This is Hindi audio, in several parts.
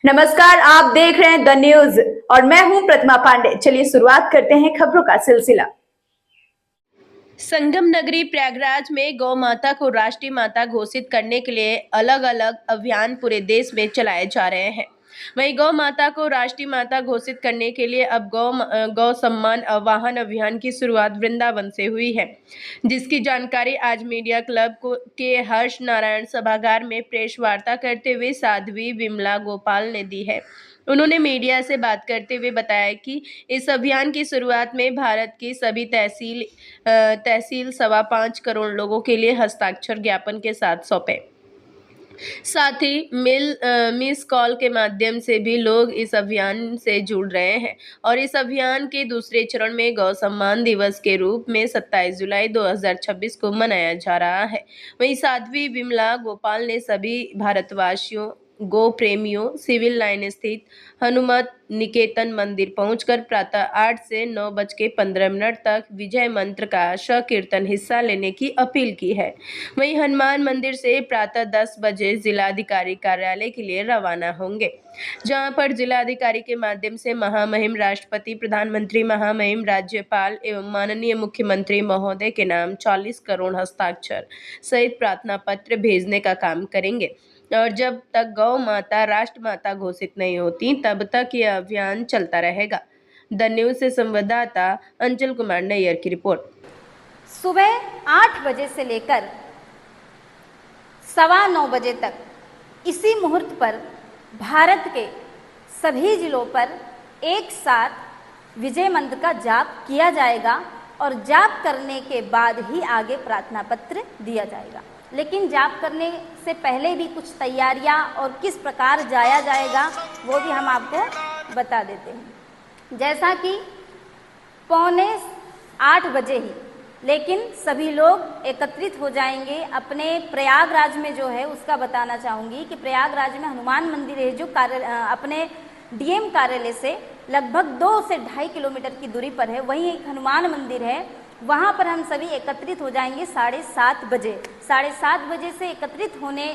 नमस्कार, आप देख रहे हैं द न्यूज और मैं हूं प्रतिमा पांडे। चलिए शुरुआत करते हैं खबरों का सिलसिला। संगम नगरी प्रयागराज में गौ माता को राष्ट्रीय माता घोषित करने के लिए अलग अलग अभियान पूरे देश में चलाए जा रहे हैं। वहीं गौ माता को राष्ट्रीय माता घोषित करने के लिए अब गौ सम्मान आवाहन अभियान की शुरुआत वृंदावन से हुई है, जिसकी जानकारी आज मीडिया क्लब के हर्ष नारायण सभागार में प्रेस वार्ता करते हुए साध्वी विमला गोपाल ने दी है। उन्होंने मीडिया से बात करते हुए बताया कि इस अभियान की शुरुआत में भारत की सभी तहसील 5.25 करोड़ लोगों के लिए हस्ताक्षर ज्ञापन के साथ सौंपे। साथ ही मिस कॉल के माध्यम से भी लोग इस अभियान से जुड़ रहे हैं और इस अभियान के दूसरे चरण में गौ सम्मान दिवस के रूप में 27 जुलाई 2026 को मनाया जा रहा है। वहीं साध्वी विमला गोपाल ने सभी भारतवासियों, गो प्रेमियों, सिविल लाइन स्थित हनुमत निकेतन मंदिर पहुंचकर प्रातः 8 से 9:15 तक विजय मंत्र का सकीर्तन हिस्सा लेने की अपील की है। वहीं हनुमान मंदिर से प्रातः 10 बजे जिलाधिकारी कार्यालय के लिए रवाना होंगे, जहां पर जिलाधिकारी के माध्यम से महामहिम राष्ट्रपति, प्रधानमंत्री, महामहिम राज्यपाल एवं माननीय मुख्यमंत्री महोदय के नाम 40 करोड़ हस्ताक्षर सहित प्रार्थना पत्र भेजने का काम करेंगे और जब तक गौ माता राष्ट्रमाता घोषित नहीं होती तब तक यह अभियान चलता रहेगा। द न्यूज से संवाददाता अंचल कुमार नैयर की रिपोर्ट। सुबह 8 बजे से लेकर 9:15 बजे तक इसी मुहूर्त पर भारत के सभी जिलों पर एक साथ विजय मंत्र का जाप किया जाएगा और जाप करने के बाद ही आगे प्रार्थना पत्र दिया जाएगा। लेकिन जाप करने से पहले भी कुछ तैयारियां और किस प्रकार जाया जाएगा वो भी हम आपको बता देते हैं। जैसा कि 7:45 बजे ही लेकिन सभी लोग एकत्रित हो जाएंगे अपने प्रयागराज में। जो है उसका बताना चाहूँगी कि प्रयागराज में हनुमान मंदिर है जो अपने डीएम कार्यालय से लगभग 2 से 2.5 किलोमीटर की दूरी पर है। वहीं एक हनुमान मंदिर है, वहाँ पर हम सभी एकत्रित हो जाएंगे 7:30 बजे। 7:30 बजे से एकत्रित होने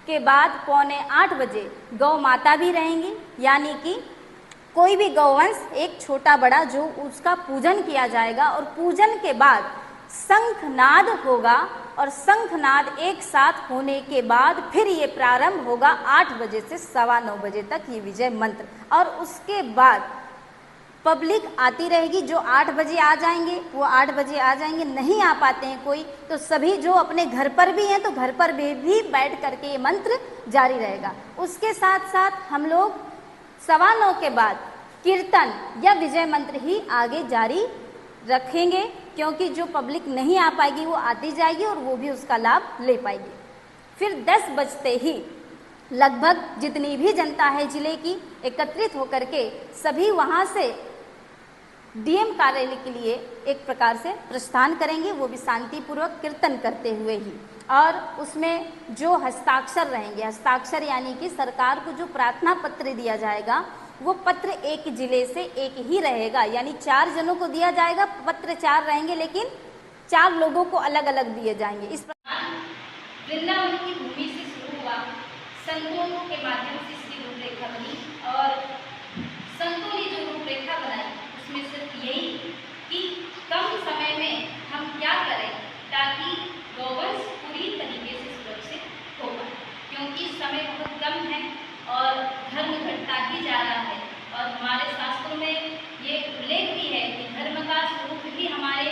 के बाद 7:45 बजे गौ माता भी रहेंगी, यानी कि कोई भी गौवंश एक छोटा बड़ा जो उसका पूजन किया जाएगा और पूजन के बाद शंखनाद होगा और शंखनाद एक साथ होने के बाद फिर ये प्रारंभ होगा 8 बजे से 9:15 बजे तक ये विजय मंत्र। और उसके बाद पब्लिक आती रहेगी। जो 8 बजे आ जाएंगे वो 8 बजे आ जाएंगे, नहीं आ पाते हैं कोई तो सभी जो अपने घर पर भी हैं तो घर पर भी बैठ करके ये मंत्र जारी रहेगा। उसके साथ साथ हम लोग 9:15 के बाद कीर्तन या विजय मंत्र ही आगे जारी रखेंगे, क्योंकि जो पब्लिक नहीं आ पाएगी वो आती जाएगी और वो भी उसका लाभ ले पाएगी। फिर 10 बजते ही लगभग जितनी भी जनता है जिले की एकत्रित होकर के सभी वहाँ से डीएम कार्यालय के लिए एक प्रकार से प्रस्थान करेंगे, वो भी शांतिपूर्वक कीर्तन करते हुए ही। और उसमें जो हस्ताक्षर रहेंगे, हस्ताक्षर यानी कि सरकार को जो प्रार्थना पत्र दिया जाएगा वो पत्र एक जिले से एक ही रहेगा, यानी 4 जनों को दिया जाएगा। पत्र 4 रहेंगे लेकिन 4 लोगों को अलग अलग दिए जाएंगे। इस प्रकार वृंदावन की भूमि से शुरू हुआ, संतों के माध्यम से इसकी रूपरेखा बनी और संतों ने जो रूपरेखा बनाई उसमें सिर्फ यही कि कम समय में हम क्या करें ताकि गौवंश पूरी तरीके से सुरक्षित हो पाए, क्योंकि समय बहुत कम है और धर्म घटता ही जा रहा है। और हमारे शास्त्रों में ये उल्लेख भी है कि धर्म का स्वरूप ही हमारे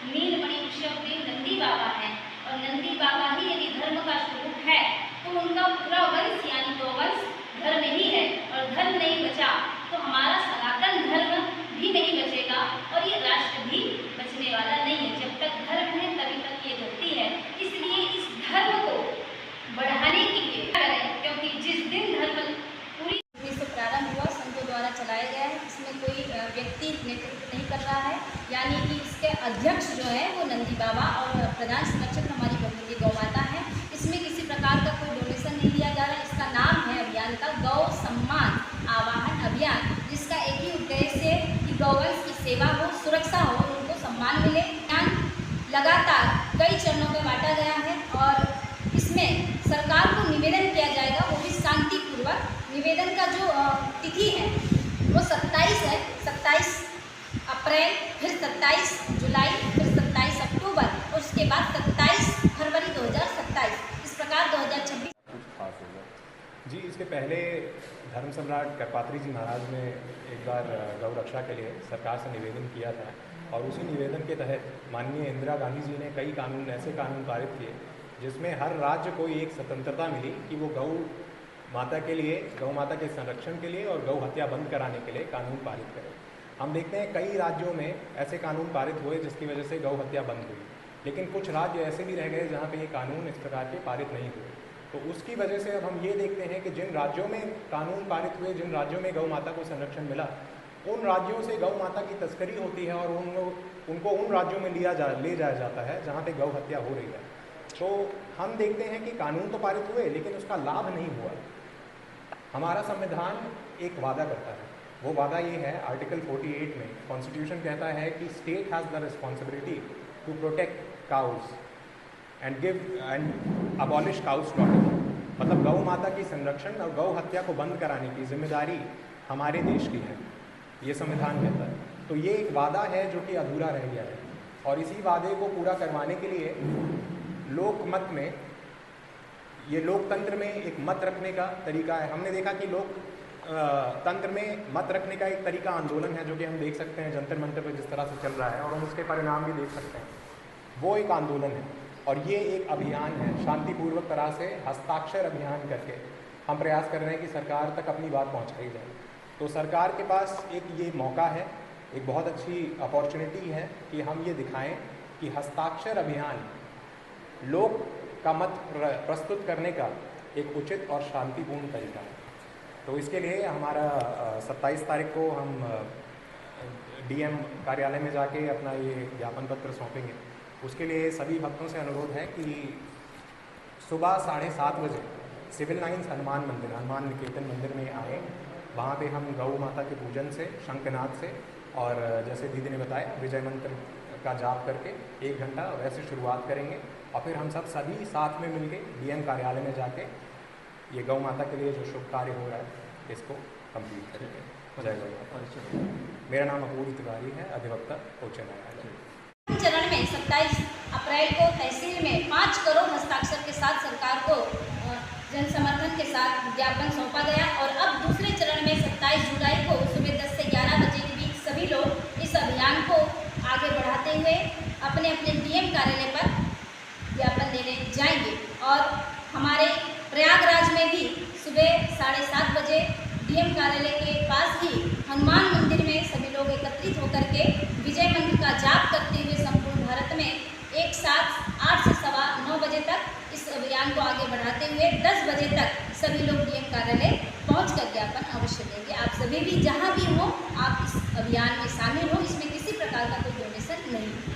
नीलमणि ऋषभदेव नंदी बाबा हैं और नंदी बाबा ही यदि धर्म का स्वरूप है तो उनका पूरा वंश यानी गौवंश धर्म ही है, और धर्म नहीं बचा तो हमारा सनातन धर्म भी नहीं बचेगा और ये राष्ट्र भी बचने वाला नहीं है। जब तक धर्म है तभी तक ये धरती है। इसलिए इस धर्म को बढ़ाने के लिए करें, क्योंकि जिस दिन धर्म पूरी से प्रारंभ हुआ संतों द्वारा चलाया गया है, इसमें कोई व्यक्ति नेतृत्व नहीं कर रहा है, यानी कि इसके अध्यक्ष जो है वो नंदी बाबा और प्रधान संरक्षक हमारी बहुमूल्य गौ माता है। इसमें किसी प्रकार का कोई डोनेशन नहीं लिया जा रहा है। इसका नाम है अभियान का गौ सम्मान आवाहन अभियान, जिसका एक ही उद्देश्य है कि गौवंश की सेवा हो, सुरक्षा हो, उनको सम्मान मिले। अभियान लगातार कई चरणों में बांटा गया है और इसमें सरकार को निवेदन किया जाएगा, वो भी शांतिपूर्वक निवेदन का जो तिथि है वो 27 है, 27 अप्रैल, फिर 27 जुलाई, फिर 27 अक्टूबर और उसके बाद 27 फरवरी 2027। इस प्रकार 2026 कुछ खास होगा। जी, इसके पहले धर्म सम्राट करपात्री जी महाराज ने एक बार गौ रक्षा के लिए सरकार से निवेदन किया था और उसी निवेदन के तहत माननीय इंदिरा गांधी जी ने कई कानून, ऐसे कानून पारित किए जिसमें हर राज्य को एक स्वतंत्रता मिली कि वो गौ माता के लिए, गौ माता के संरक्षण के लिए और गौ हत्या बंद कराने के लिए कानून पारित करे। हम देखते हैं कई राज्यों में ऐसे कानून पारित हुए जिसकी वजह से गौ हत्या बंद हुई, लेकिन कुछ राज्य ऐसे भी रह गए जहाँ पे ये कानून इस प्रकार के पारित नहीं हुए। तो उसकी वजह से अब हम ये देखते हैं कि जिन राज्यों में कानून पारित हुए, जिन राज्यों में गौ माता को संरक्षण मिला, उन राज्यों से गौ माता की तस्करी होती है और उनको उन राज्यों में ले जाया जाता है जहाँ पे गौ हत्या हो रही है। तो हम देखते हैं कि कानून तो पारित हुए लेकिन उसका लाभ नहीं हुआ। हमारा संविधान एक वादा करता है, वो वादा ये है, आर्टिकल 48 में कॉन्स्टिट्यूशन कहता है कि state has the responsibility to protect cows and abolish cow slaughter. मतलब गौ माता की संरक्षण और गौ हत्या को बंद कराने की जिम्मेदारी हमारे देश की है, ये संविधान कहता है। तो ये एक वादा है जो कि अधूरा रह गया है और इसी वादे को पूरा करवाने के लिए लोकमत में, ये लोकतंत्र में एक मत रखने का तरीका है। हमने देखा कि तंत्र में मत रखने का एक तरीका आंदोलन है जो कि हम देख सकते हैं जंतर मंतर पर जिस तरह से चल रहा है और हम उसके परिणाम भी देख सकते हैं। वो एक आंदोलन है और ये एक अभियान है, शांतिपूर्वक तरह से हस्ताक्षर अभियान करके हम प्रयास कर रहे हैं कि सरकार तक अपनी बात पहुंचाई जाए। तो सरकार के पास एक ये मौका है, एक बहुत अच्छी अपॉर्चुनिटी है कि हम ये दिखाएं कि हस्ताक्षर अभियान लोक का मत प्रस्तुत करने का एक उचित और शांतिपूर्ण तरीका है। तो इसके लिए हमारा 27 तारीख को हम डीएम कार्यालय में जाके अपना ये ज्ञापन पत्र सौंपेंगे। उसके लिए सभी भक्तों से अनुरोध है कि सुबह 7:30 बजे सिविल लाइन्स हनुमान मंदिर, हनुमान निकेतन मंदिर में आएँ। वहाँ पे हम गौ माता के पूजन से, शंखनाद से और जैसे दीदी ने बताया विजय मंत्र का जाप करके 1 घंटा वैसे शुरुआत करेंगे और फिर हम सभी साथ में मिलके डीएम कार्यालय में जाके ये गौ माता के लिए जो शुभ कार्य हो रहा है इसको कंप्लीट करेंगे। जय गौ माता। मेरा नाम अपूर्व तिवारी है, अधिवक्ता उच्च न्यायालय। चरण में 27 अप्रैल को तहसील में 5 करोड़ हस्ताक्षर के साथ सरकार को जन समर्थन के साथ ज्ञापन सौंपा गया और अब दूसरे चरण में 27 जुलाई को सुबह 10 से 11 बजे के बीच सभी लोग इस अभियान को आगे बढ़ाते हुए अपने अपने डीएम कार्यालय पर ज्ञापन देने जाएंगे। और हमारे प्रयागराज में भी सुबह 7:30 बजे डीएम कार्यालय के पास ही हनुमान मंदिर में सभी लोग एकत्रित होकर के विजय मंत्र का जाप करते हुए संपूर्ण भारत में एक साथ 8 से 9:15 बजे तक इस अभियान को आगे बढ़ाते हुए 10 बजे तक सभी लोग डीएम कार्यालय पहुंचकर ज्ञापन अवश्य देंगे। आप सभी भी जहां भी हो, आप इस अभियान में शामिल हो, इसमें किसी प्रकार का कोई डोनेशन नहीं है।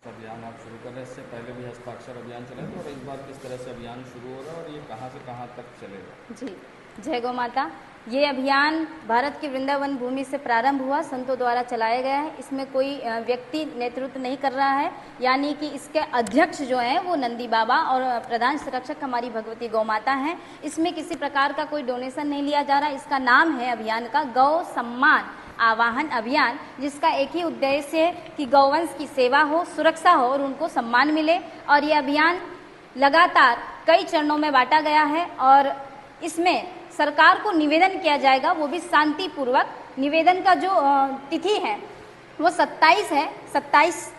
अभियान आप शुरू कर रहे हैं, इससे पहले भी हस्ताक्षर अभियान चला था और इस बार किस तरह से अभियान शुरू हो रहा है और ये कहाँ से कहाँ तक चलेगा? जी, जय गौ माता। ये अभियान भारत की वृंदावन भूमि से प्रारंभ हुआ, संतों द्वारा चलाया गया है। इसमें कोई व्यक्ति नेतृत्व नहीं कर रहा है, यानी कि इसके अध्यक्ष जो हैं वो नंदी बाबा और प्रधान संरक्षक हमारी भगवती गौ माता हैं। इसमें किसी प्रकार का कोई डोनेशन नहीं लिया जा रहा। इसका नाम है अभियान का गौ सम्मान आवाहन अभियान, जिसका एक ही उद्देश्य है कि गौवंश की सेवा हो, सुरक्षा हो और उनको सम्मान मिले। और ये अभियान लगातार कई चरणों में बांटा गया है और इसमें सरकार को निवेदन किया जाएगा, वो भी शांतिपूर्वक। निवेदन का जो तिथि है वो 27 है, 27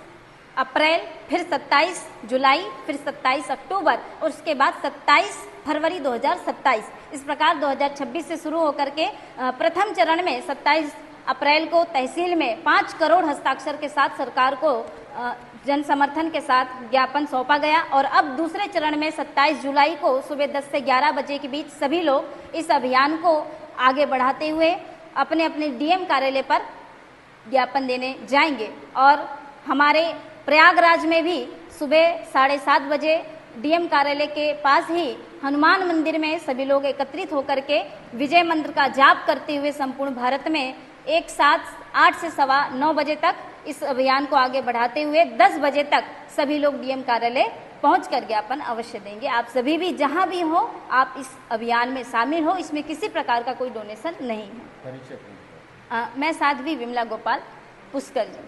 अप्रैल, फिर 27 जुलाई, फिर 27 अक्टूबर और उसके बाद 27 फरवरी 2027। इस प्रकार 2026 से शुरू होकर के प्रथम चरण में 27 अप्रैल को तहसील में 5 करोड़ हस्ताक्षर के साथ सरकार को जन समर्थन के साथ ज्ञापन सौंपा गया और अब दूसरे चरण में 27 जुलाई को सुबह 10 से 11 बजे के बीच सभी लोग इस अभियान को आगे बढ़ाते हुए अपने अपने डीएम कार्यालय पर ज्ञापन देने जाएंगे। और हमारे प्रयागराज में भी सुबह 7:30 बजे डीएम कार्यालय के पास ही हनुमान मंदिर में सभी लोग एकत्रित होकर के विजय मंत्र का जाप करते हुए संपूर्ण भारत में एक साथ 8 से 9:15 बजे तक इस अभियान को आगे बढ़ाते हुए 10 बजे तक सभी लोग डीएम कार्यालय पहुँच कर ज्ञापन अवश्य देंगे। आप सभी भी जहाँ भी हो आप इस अभियान में शामिल हो, इसमें किसी प्रकार का कोई डोनेशन नहीं है। परिचय मैं साध्वी विमला गोपाल पुष्कर जी।